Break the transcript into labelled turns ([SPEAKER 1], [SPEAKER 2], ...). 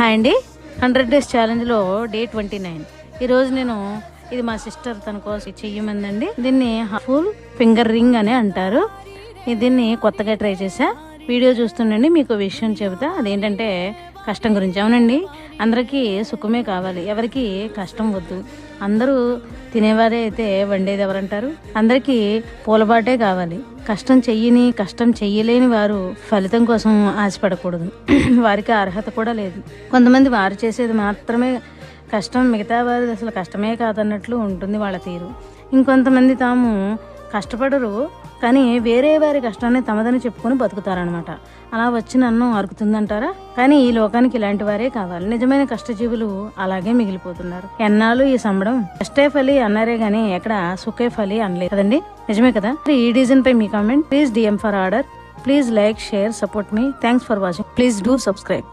[SPEAKER 1] Hi అండి. 100 days ఛాలెంజ్లో day 29. ఈరోజు నేను ఇది మా సిస్టర్ తన కోసం చెయ్యమందండి. దీన్ని ఫుల్ ఫింగర్ రింగ్ అని అంటారు. దీన్ని కొత్తగా ట్రై చేసా. వీడియో చూస్తుండండి, మీకు విషయం చెబుతా. అదేంటంటే కష్టం గురించి. అవునండి, అందరికీ సుఖమే కావాలి, ఎవరికి కష్టం వద్దు. అందరూ తినేవారే అయితే వండేది ఎవరంటారు? అందరికీ పూలబాటే కావాలి. కష్టం చెయ్యలేని వారు ఫలితం కోసం ఆశపడకూడదు. వారికి అర్హత కూడా లేదు. కొంతమంది వారు చేసేది మాత్రమే కష్టం, మిగతా వారిది అసలు కష్టమే కాదన్నట్లు ఉంటుంది వాళ్ళ తీరు. ఇంకొంతమంది తాము కష్టపడరు కానీ వేరే వారి కష్టాన్ని తమదని చెప్పుకొని బతుకుతారనమాట. అలా వచ్చి నన్ను అరుకుతుందంటారా? కానీ ఈ లోకానికి ఇలాంటి వారే కావాలి. నిజమైన కష్టజీవులు అలాగే మిగిలిపోతున్నారు. ఎన్నాళ్ళు ఈ సంబడం? కష్టే ఫలి అన్నారే గానీ ఎక్కడ సుఖే ఫలి అనలేదు కదండి. నిజమే కదా? ఈ డిజైన్ పై మీ comment. Please DM for order. Please like, share, support మీ. Thanks for watching. Please do subscribe.